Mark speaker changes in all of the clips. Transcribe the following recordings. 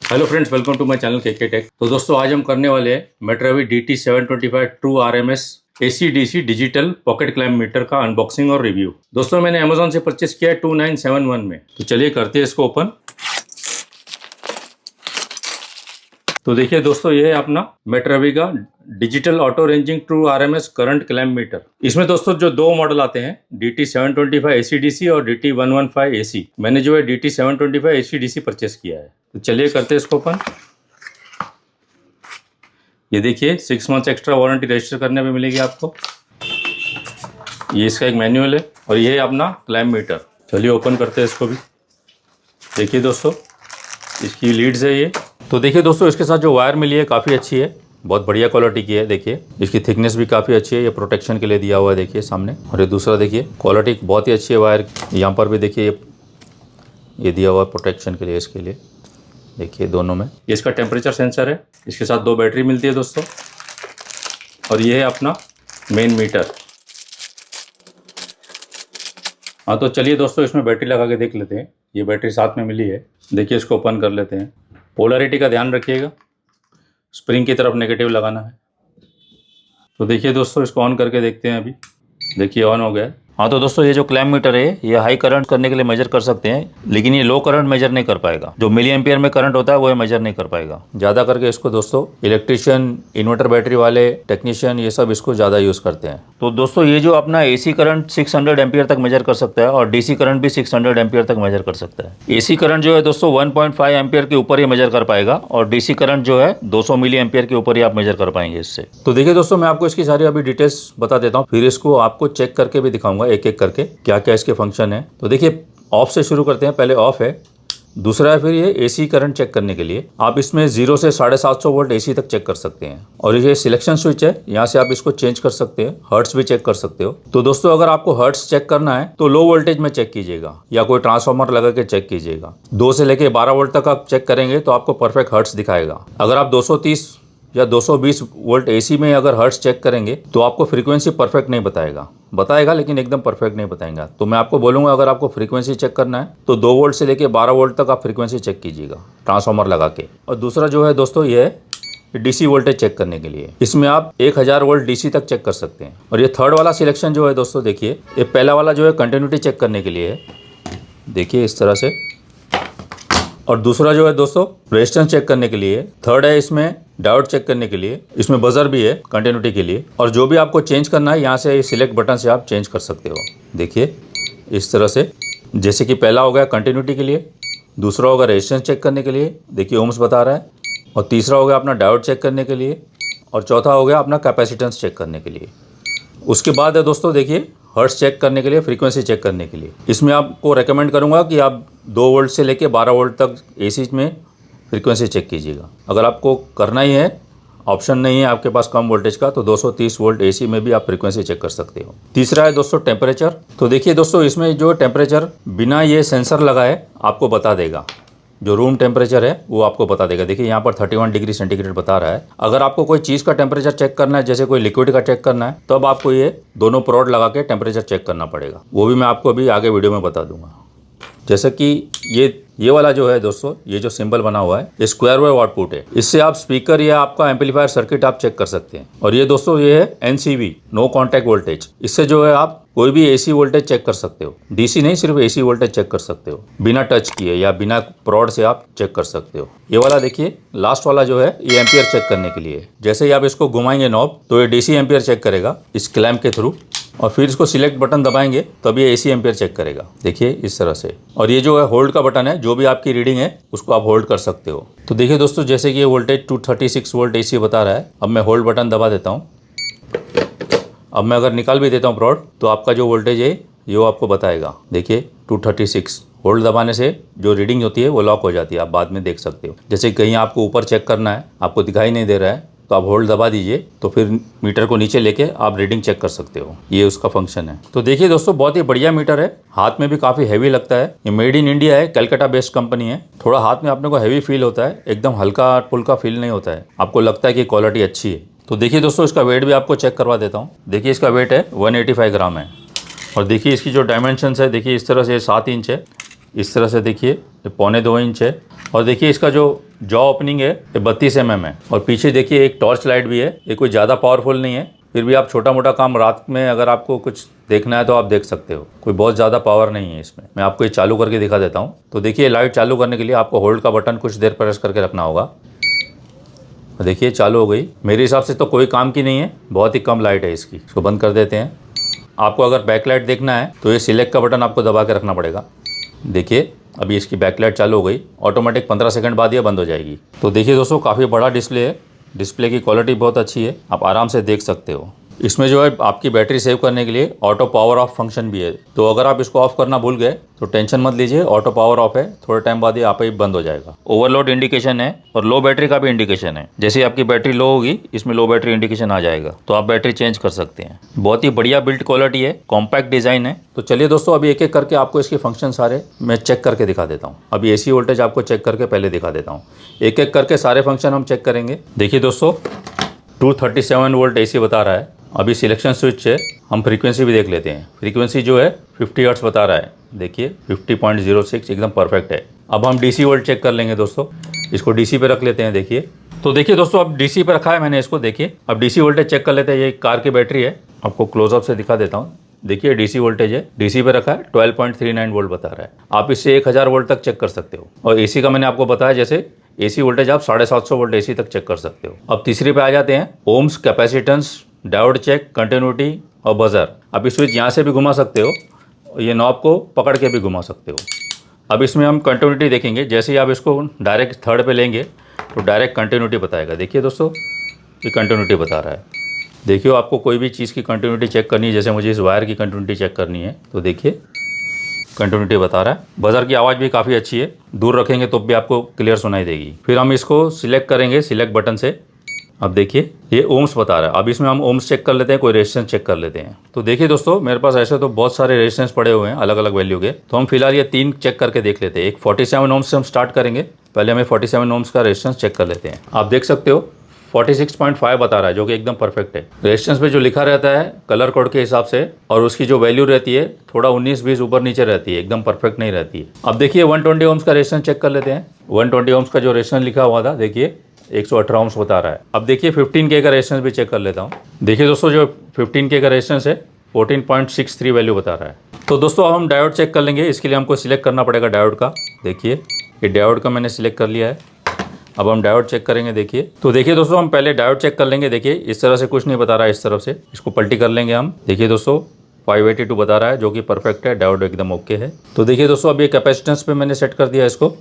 Speaker 1: Hello friends, welcome to my channel KK tech. तो दोस्तों आज हम करने वाले हैं Metravi DT725 true RMS AC DC digital pocket clamp meter का अनबॉक्सिंग और रिव्यू। दोस्तों मैंने अमेजोन से परचेस किया है 2971 में। तो चलिए करते हैं इसको ओपन। तो देखिए दोस्तों, ये है अपना मेट्रावी का digital auto ranging true RMS current clamp meter. इसमें दोस्तों जो दो मॉडल आते हैं, DT725 AC/DC और DT115 AC। मैंने जो है DT725 AC/DC परचेस किया है। तो चलिए करते हैं इसको ओपन। ये देखिए 6 मंथ्स एक्स्ट्रा वारंटी रजिस्टर करने पे मिलेगी आपको। ये इसका एक मैनुअल है और ये है अपना क्लैम्प मीटर। चलिए ओपन करते हैं इसको भी। देखिए दोस्तों, इसकी लीड्स है ये। तो देखिए दोस्तों, इसके साथ जो वायर मिली है काफ़ी अच्छी है, बहुत बढ़िया क्वालिटी की है। देखिए इसकी थिकनेस भी काफ़ी अच्छी है, ये प्रोटेक्शन के लिए दिया हुआ है देखिए सामने। और ये दूसरा देखिए क्वालिटी बहुत ही अच्छी है वायर। यहाँ पर भी देखिए ये दिया हुआ है प्रोटेक्शन के लिए, इसके लिए देखिए दोनों में। ये इसका टेम्परेचर सेंसर है। इसके साथ 2 बैटरी मिलती है दोस्तों। और ये है अपना मेन मीटर। हाँ तो चलिए दोस्तों, इसमें बैटरी लगा के देख लेते हैं। ये बैटरी साथ में मिली है। देखिए इसको ओपन कर लेते हैं। पोलैरिटी का ध्यान रखिएगा, स्प्रिंग की तरफ नेगेटिव लगाना है। तो देखिए दोस्तों, इसको ऑन करके देखते हैं। अभी देखिए ऑन हो गया है। हाँ तो दोस्तों, ये जो क्लैम्प मीटर है ये हाई करंट करने के लिए मेजर कर सकते हैं, लेकिन ये लो करंट मेजर नहीं कर पाएगा। जो मिली एम्पियर में करंट होता है वो मेजर नहीं कर पाएगा। ज़्यादा करके इसको दोस्तों इलेक्ट्रिशियन, इन्वर्टर बैटरी वाले, टेक्नीशियन, ये सब इसको ज़्यादा यूज़ करते हैं। तो दोस्तों ये जो अपना AC करंट 600 एम्पियर तक मेजर कर सकता है और DC करंट भी 600 एम्पियर तक मेजर कर सकता है। AC करंट जो है दोस्तों 1.5 एम्पियर के ऊपर ही मेजर कर पाएगा और DC करंट जो है 200 मिली एम्पियर के ऊपर ही आप मेजर कर पाएंगे इससे। तो देखिए दोस्तों, मैं आपको इसकी सारी अभी डिटेल्स बता देता हूँ, फिर इसको आपको चेक करके भी दिखाऊंगा एक एक करके क्या क्या इसके फंक्शन है। तो देखिए ऑफ से शुरू करते हैं। पहले ऑफ है। दूसरा है फिर ये AC करंट चेक करने के लिए आप इसमें 0 से 750 वोल्ट AC तक चेक कर सकते हैं। और ये सिलेक्शन स्विच है, यहाँ से आप इसको चेंज कर सकते हैं। हर्ट्स भी चेक कर सकते हो। तो दोस्तों अगर आपको हर्ट्स चेक करना है तो लो वोल्टेज में चेक कीजिएगा या कोई ट्रांसफार्मर लगा के चेक कीजिएगा। 2 से लेके 12 वोल्ट तक आप चेक करेंगे तो आपको परफेक्ट हर्ट्स दिखाएगा। अगर आप 230 या 220 वोल्ट AC में अगर हर्ट्स चेक करेंगे तो आपको फ्रीक्वेंसी परफेक्ट नहीं बताएगा, लेकिन एकदम परफेक्ट नहीं बताएगा। तो मैं आपको बोलूँगा अगर आपको फ्रीक्वेंसी चेक करना है तो 2 वोल्ट से लेके 12 वोल्ट तक आप फ्रीक्वेंसी चेक कीजिएगा ट्रांसफार्मर लगा के। और दूसरा जो है दोस्तों ये है DC वोल्टेज चेक करने के लिए। इसमें आप 1000 वोल्ट DC तक चेक कर सकते हैं। और ये थर्ड वाला सिलेक्शन जो है दोस्तों, देखिए ये पहला वाला जो है कंटिन्यूटी चेक करने के लिए है, देखिए इस तरह से। और दूसरा जो है दोस्तों रेजिस्टेंस चेक करने के लिए। थर्ड है इसमें डायोड चेक करने के लिए। इसमें बजर भी है कंटिन्यूटी के लिए। और जो भी आपको चेंज करना है यहाँ से सिलेक्ट बटन से आप चेंज कर सकते हो। देखिए इस तरह से, जैसे कि पहला हो गया कंटिन्यूटी के लिए, दूसरा होगा रेजिस्टेंस चेक करने के लिए, देखिए ओम्स बता रहा है, और तीसरा हो गया अपना डायोड चेक करने के लिए, और चौथा हो गया अपना कैपेसिटेंस चेक करने के लिए। उसके बाद है दोस्तों देखिए हर्ट्स चेक करने के लिए, फ्रीक्वेंसी चेक करने के लिए। इसमें आपको रेकमेंड करूंगा कि आप 2 वोल्ट से लेके 12 वोल्ट तक AC में फ्रीक्वेंसी चेक कीजिएगा। अगर आपको करना ही है, ऑप्शन नहीं है आपके पास कम वोल्टेज का, तो 230 वोल्ट AC में भी आप फ्रीक्वेंसी चेक कर सकते हो। तीसरा है दोस्तों टेम्परेचर। तो देखिए दोस्तों, इसमें जो टेम्परेचर बिना ये सेंसर लगाए आपको बता देगा। जो रूम टेम्परेचर है वो आपको बता देगा। देखिए यहाँ पर 31 डिग्री सेंटीग्रेड बता रहा है। अगर आपको कोई चीज़ का टेम्परेचर चेक करना है, जैसे कोई लिक्विड का चेक करना है, तब आपको ये दोनों प्रोड लगा के टेम्परेचर चेक करना पड़ेगा। वो भी मैं आपको अभी आगे वीडियो में बता दूंगा। जैसे कि ये वाला जो है दोस्तों, ये जो सिंबल बना हुआ है ये स्क्वायर वेव आउटपुट है। इससे आप स्पीकर या आपका एम्पलीफायर सर्किट आप चेक कर सकते हैं। और ये दोस्तों ये है NCV, नो कॉन्टैक्ट वोल्टेज। इससे जो है आप कोई भी AC वोल्टेज चेक कर सकते हो। DC नहीं, सिर्फ AC वोल्टेज चेक कर सकते हो बिना टच किए या बिना प्रोड से आप चेक कर सकते हो। ये वाला देखिए लास्ट वाला जो है ये एम्पियर चेक करने के लिए। जैसे ही आप इसको घुमाएंगे नॉब तो ये DC एम्पियर चेक करेगा इस क्लैम्प के थ्रू, और फिर इसको सिलेक्ट बटन दबाएंगे तब ये AC एम्पियर चेक करेगा। देखिए इस तरह से। और ये जो है होल्ड का बटन है, जो भी आपकी रीडिंग है उसको आप होल्ड कर सकते हो। तो देखिए दोस्तों, जैसे कि ये वोल्टेज 236 वोल्ट AC बता रहा है। अब मैं होल्ड बटन दबा देता हूँ। अब मैं अगर निकाल भी देता हूँ प्रोड तो आपका जो वोल्टेज है ये वो आपको बताएगा। देखिए 236। होल्ड दबाने से जो रीडिंग होती है वो लॉक हो जाती है, आप बाद में देख सकते हो। जैसे कहीं आपको ऊपर चेक करना है, आपको दिखाई नहीं दे रहा है, तो आप होल्ड दबा दीजिए तो फिर मीटर को नीचे लेके आप रीडिंग चेक कर सकते हो। ये उसका फंक्शन है। तो देखिए दोस्तों, बहुत ही बढ़िया मीटर है। हाथ में भी काफ़ी हैवी लगता है। ये मेड इन इंडिया है, कलकत्ता बेस्ड कंपनी है। थोड़ा हाथ में अपने को हैवी फील होता है, एकदम हल्का फुल्का फील नहीं होता है। आपको लगता है कि क्वालिटी अच्छी है। तो देखिए दोस्तों, इसका वेट भी आपको चेक करवा देता हूँ। देखिए इसका वेट है 185 ग्राम है। और देखिए इसकी जो डायमेंशंस है, देखिए इस तरह से 7 इंच है। इस तरह से देखिए 1.25 इंच है। और देखिए इसका जो जॉ ओपनिंग है ये 32 mm है। और पीछे देखिए एक टॉर्च लाइट भी है, ये कोई ज़्यादा पावरफुल नहीं है, फिर भी आप छोटा मोटा काम रात में अगर आपको कुछ देखना है तो आप देख सकते हो, कोई बहुत ज़्यादा पावर नहीं है इसमें। मैं आपको ये चालू करके दिखा देता हूँ। तो देखिए लाइट चालू करने के लिए आपको होल्ड का बटन कुछ देर प्रेस करके रखना होगा। देखिए चालू हो गई। मेरे हिसाब से तो कोई काम की नहीं है, बहुत ही कम लाइट है इसकी। इसको बंद कर देते हैं। आपको अगर बैकलाइट देखना है तो ये सिलेक्ट का बटन आपको दबा के रखना पड़ेगा। देखिए अभी इसकी बैकलाइट चालू हो गई, ऑटोमेटिक 15 सेकंड बाद ये बंद हो जाएगी। तो देखिए दोस्तों काफ़ी बड़ा डिस्प्ले है, डिस्प्ले की क्वालिटी बहुत अच्छी है, आप आराम से देख सकते हो। इसमें जो है आपकी बैटरी सेव करने के लिए ऑटो पावर ऑफ फंक्शन भी है, तो अगर आप इसको ऑफ करना भूल गए तो टेंशन मत लीजिए, ऑटो पावर ऑफ है, थोड़े टाइम बाद ये आप ही बंद हो जाएगा। ओवरलोड इंडिकेशन है और लो बैटरी का भी इंडिकेशन है। जैसे आपकी बैटरी लो होगी इसमें लो बैटरी इंडिकेशन आ जाएगा, तो आप बैटरी चेंज कर सकते हैं। बहुत ही बढ़िया बिल्ड क्वालिटी है, कॉम्पैक्ट डिज़ाइन है। तो चलिए दोस्तों अभी एक एक करके आपको इसके फंक्शन सारे मैं चेक करके दिखा देता हूँ। अभी AC वोल्टेज आपको चेक करके पहले दिखा देता हूँ, एक एक करके सारे फंक्शन हम चेक करेंगे। देखिए दोस्तों 237 वोल्ट AC बता रहा है। अभी सिलेक्शन स्विच है, हम फ्रीक्वेंसी भी देख लेते हैं। फ्रीक्वेंसी जो है 50 हर्ट्ज बता रहा है, देखिए 50.06 एकदम परफेक्ट है। अब हम DC वोल्ट चेक कर लेंगे दोस्तों, इसको DC पे रख लेते हैं। देखिए तो देखिए दोस्तों अब DC पे रखा है मैंने इसको। देखिए अब DC वोल्टेज चेक कर लेते हैं। ये कार की बैटरी है, आपको क्लोजअप से दिखा देता हूँ। देखिए DC वोल्टेज है, DC पे रखा है, 12.39 वोल्ट बता रहा है। आप इससे 1000 वोल्ट तक चेक कर सकते हो। और AC का मैंने आपको बताया, जैसे AC वोल्टेज आप 750 वोल्ट AC तक चेक कर सकते हो। अब तीसरे पे आ जाते हैं, ohms, capacitance, diode check, continuity और बजर। आप इस स्विच यहाँ से भी घुमा सकते हो, ये नॉब को पकड़ के भी घुमा सकते हो। अब इसमें हम कंटिन्यूटी देखेंगे, जैसे ही आप इसको डायरेक्ट थर्ड पे लेंगे तो डायरेक्ट कंटिन्यूटी बताएगा। देखिए दोस्तों ये कंटिन्यूटी बता रहा है। देखिए आपको कोई भी चीज़ की कंटिन्यूटी चेक करनी है, जैसे मुझे इस वायर की कंटिन्यूटी चेक करनी है, तो देखिए कंटिन्यूटी बता रहा है। बजर की आवाज़ भी काफ़ी अच्छी है, दूर रखेंगे तो भी आपको क्लियर सुनाई देगी। फिर हम इसको सिलेक्ट करेंगे सिलेक्ट बटन से। अब देखिए ये ओम्स बता रहा है। अब इसमें हम ओम्स चेक कर लेते हैं, कोई रेजिस्टेंस चेक कर लेते हैं। तो देखिए दोस्तों मेरे पास ऐसे तो बहुत सारे रेजिस्टेंस पड़े हुए हैं अलग अलग वैल्यू के, तो हम फिलहाल ये 3 चेक करके देख लेते हैं। एक 47 ओम्स से हम स्टार्ट करेंगे। पहले हमें 47 ओम्स का रेजिस्टेंस चेक कर लेते हैं। आप देख सकते हो 46.5 बता रहा है, जो कि एकदम परफेक्ट है। रेजिस्टेंस पे जो लिखा रहता है कलर कोड के हिसाब से, और उसकी जो वैल्यू रहती है थोड़ा 19-20 ऊपर नीचे रहती है, एकदम परफेक्ट नहीं रहती है। अब देखिए 120 ओम्स का रेजिस्टेंस चेक कर लेते हैं। 120 ओम्स का जो रेजिस्टेंस लिखा हुआ था, देखिए 118 ओम्स बता रहा है। अब देखिए 15K का रेजिस्टेंस भी चेक कर लेता हूँ। देखिए दोस्तों जो 15K का रेजिस्टेंस है 14.63 वैल्यू बता रहा है। तो दोस्तों अब हम डायोड चेक कर लेंगे, इसके लिए हमको सिलेक्ट करना पड़ेगा डायोड का। देखिए ये डायोड का मैंने सिलेक्ट कर लिया है। अब हम डायोड चेक करेंगे। देखिए तो देखिए दोस्तों हम पहले डायोड चेक कर लेंगे। देखिए इस तरह से कुछ नहीं बता रहा है, इस तरफ से इसको पलटी कर लेंगे हम। देखिए दोस्तों 582 बता रहा है, जो कि परफेक्ट है, डायोड एकदम ओके है। तो देखिए दोस्तों अब ये कैपेसिटेंस पे मैंने सेट कर दिया इसको।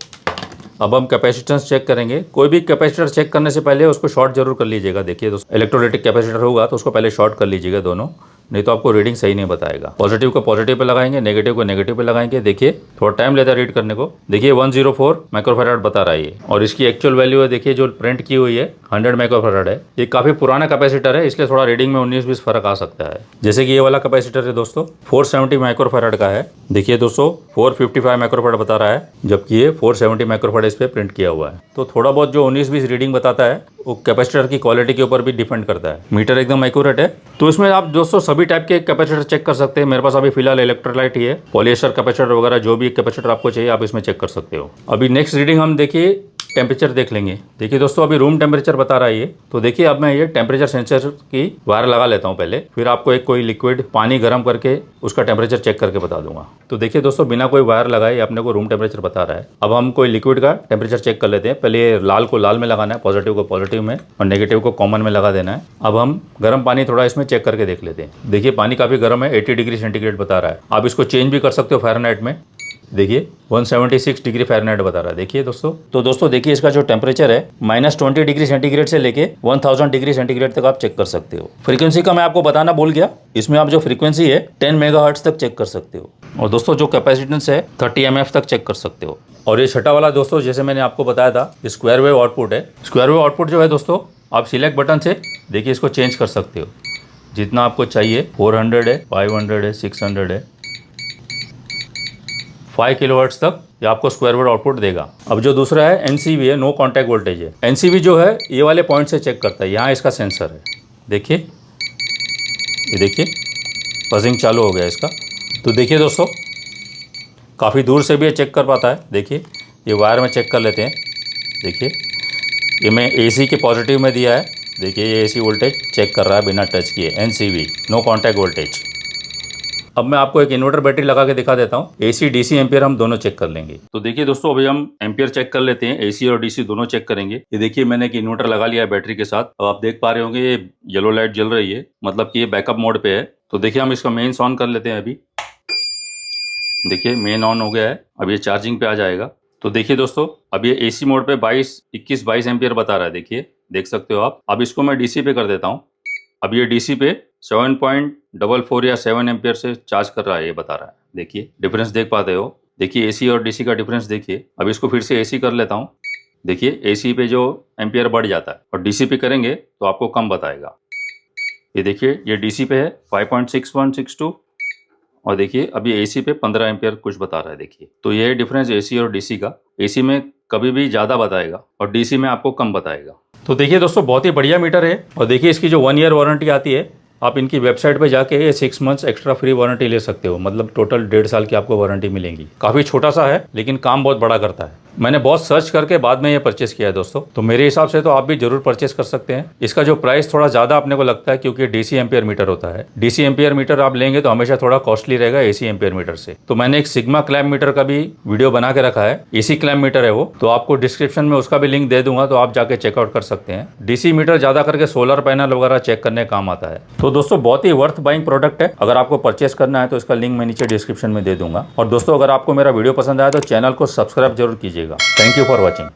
Speaker 1: अब हम कैपेसिटेंस चेक करेंगे। कोई भी कैपेसिटर चेक करने से पहले उसको शॉर्ट जरूर कर लीजिएगा। देखिए दोस्तों इलेक्ट्रोलाइटिक कैपेसिटर होगा तो उसको पहले शॉर्ट कर लीजिएगा दोनों, नहीं तो आपको रीडिंग सही नहीं बताएगा। पॉजिटिव को पॉजिटिव पे लगाएंगे, नेगेटिव को नेगेटिव पे लगाएंगे। देखिए थोड़ा टाइम लेता है रीड करने को। देखिए 104 माइक्रोफैराड बता रहा है ये, और इसकी एक्चुअल वैल्यू है देखिए जो प्रिंट की हुई है 100 माइक्रोफैराड है। ये काफी पुराना कैपेसिटर है, इसलिए थोड़ा रीडिंग में 19-20 फर्क आ सकता है। जैसे कि ये वाला कैपेसिटर है दोस्तों 470 माइक्रोफैराड का है। देखिए दोस्तों 455 माइक्रोफैराड बता रहा है, जबकि ये 470 माइक्रोफैराड इस पे प्रिंट किया हुआ है। तो थोड़ा बहुत जो 19-20 रीडिंग बताता है वो कैपेसिटर की क्वालिटी के ऊपर भी डिपेंड करता है। मीटर एकदम एक्यूरेट है। तो इसमें आप दोस्तों सभी टाइप के कैपेसिटर चेक कर सकते हैं। मेरे पास अभी फिलहाल इलेक्ट्रोलाइट ही है, पॉलिएस्टर कैपेसिटर वगैरह जो भी कैपेसिटर आपको चाहिए आप इसमें चेक कर सकते हो। अभी नेक्स्ट रीडिंग हम देखिए टेम्परेचर देख लेंगे। देखिए दोस्तों अभी रूम टेम्परेचर बता रहा है ये। तो देखिए अब मैं ये टेम्परेचर सेंसर की वायर लगा लेता हूँ पहले, फिर आपको एक कोई लिक्विड पानी गर्म करके उसका टेम्परेचर चेक करके बता दूंगा। तो देखिए दोस्तों बिना कोई वायर लगाए अपने को रूम टेम्परेचर बता रहा है। अब हम कोई लिक्विड का टेम्परेचर चेक कर लेते हैं। पहले ये लाल को लाल में लगाना है, पॉजिटिव को पॉजिटिव में, और नेगेटिव को कॉमन में लगा देना है। अब हम गर्म पानी थोड़ा इसमें चेक करके देख लेते हैं। देखिए पानी काफी गर्म है, 80 डिग्री सेंटीग्रेड बता रहा है। आप इसको चेंज भी कर सकते हो फ़ारेनहाइट में। देखिए 176 डिग्री फ़ारेनहाइट बता रहा है। देखिए दोस्तों, तो दोस्तों देखिए इसका जो टेम्परेचर है -20 डिग्री सेंटीग्रेड से लेके 1000 डिग्री सेंटीग्रेड तक आप चेक कर सकते हो। फ्रीक्वेंसी का मैं आपको बताना भूल गया, इसमें आप जो फ्रीक्वेंसी है 10 मेगाहर्ट्ज तक चेक कर सकते हो। और दोस्तों जो कैपेसिटेंस है 30 mF तक चेक कर सकते हो। और ये छठा वाला दोस्तों जैसे मैंने आपको बताया था स्क्वायर वेव आउटपुट है। स्क्वायर वेव आउटपुट जो है दोस्तों आप सिलेक्ट बटन से देखिए इसको चेंज कर सकते हो जितना आपको चाहिए। 400 है, 500 है, 600 है, 5 किलोहर्ट्ज तक ये आपको स्क्वायर वेव आउटपुट देगा। अब जो दूसरा है एनसीवी है, नो कॉन्टैक्ट वोल्टेज है। एनसीवी जो है ये वाले पॉइंट से चेक करता है, यहाँ इसका सेंसर है। देखिए ये देखिए बजिंग चालू हो गया इसका। तो देखिए दोस्तों काफ़ी दूर से भी ये चेक कर पाता है। देखिए ये वायर में चेक कर लेते हैं। देखिए ये मैं AC के पॉजिटिव में दिया है। देखिए ये AC वोल्टेज चेक कर रहा है बिना टच किए, NCV, नो कॉन्टैक्ट वोल्टेज। अब मैं आपको एक इन्वर्टर बैटरी लगा के दिखा देता हूँ। AC DC एम्पियर हम दोनों चेक कर लेंगे। तो देखिए दोस्तों अभी हम एम्पियर चेक कर लेते हैं, AC और DC दोनों चेक करेंगे। ये देखिए मैंने एक इन्वर्टर लगा लिया है बैटरी के साथ। अब आप देख पा रहे होंगे ये येलो लाइट जल रही है, मतलब कि ये बैकअप मोड पे है। तो देखिए हम इसका मेन्स ऑन कर लेते हैं अभी। देखिए मेन ऑन हो गया है, अब ये चार्जिंग पे आ जाएगा। तो देखिए दोस्तों अब ये AC मोड पे 21-22 एम्पियर बता रहा है। देखिए देख सकते हो आप। अब इसको मैं DC पे कर देता हूँ। अब ये DC पे 7.44 या 7 एम्पियर से चार्ज कर रहा है, ये बता रहा है। देखिए डिफरेंस देख पाते हो। देखिए AC और DC का डिफरेंस देखिए। अब इसको फिर से AC कर लेता हूँ। देखिए AC पे जो एम्पियर बढ़ जाता है और DC पे करेंगे तो आपको कम बताएगा। ये देखिए ये DC पे है 5.6162 और देखिए अभी AC पे 15 एम्पियर कुछ बता रहा है। देखिए तो ये डिफरेंस AC और DC का। AC में कभी भी ज़्यादा बताएगा और DC में आपको कम बताएगा। तो देखिए दोस्तों बहुत ही बढ़िया मीटर है और देखिए इसकी जो 1 ईयर वारंटी आती है, आप इनकी वेबसाइट पे जाके ये 6 मंथ्स एक्स्ट्रा फ्री वारंटी ले सकते हो। मतलब टोटल 1.5 साल की आपको वारंटी मिलेगी। काफ़ी छोटा सा है लेकिन काम बहुत बड़ा करता है। मैंने बहुत सर्च करके बाद में ये परचेस किया है दोस्तों। तो मेरे हिसाब से तो आप भी जरूर परचेस कर सकते हैं। इसका जो प्राइस थोड़ा ज़्यादा अपने को लगता है क्योंकि DC एम्पियर मीटर होता है। DC एम्पियर मीटर आप लेंगे तो हमेशा थोड़ा कॉस्टली रहेगा AC एम्पियर मीटर से। तो मैंने एक सिग्मा क्लैम्प मीटर का भी वीडियो बना के रखा है। AC क्लैम्प मीटर है वो, तो आपको डिस्क्रिप्शन में उसका भी लिंक दे दूंगा, तो आप जाके चेकआउट कर सकते हैं। DC मीटर ज़्यादा करके सोलर पैनल वगैरह चेक करने काम आता है। तो दोस्तों बहुत ही वर्थ बाइंग प्रोडक्ट है। अगर आपको परचेस करना है तो इसका लिंक मैं नीचे डिस्क्रिप्शन में दे दूंगा। और दोस्तों अगर आपको मेरा वीडियो पसंद आया तो चैनल को सब्सक्राइब जरूर कीजिएगा। Thank you for watching.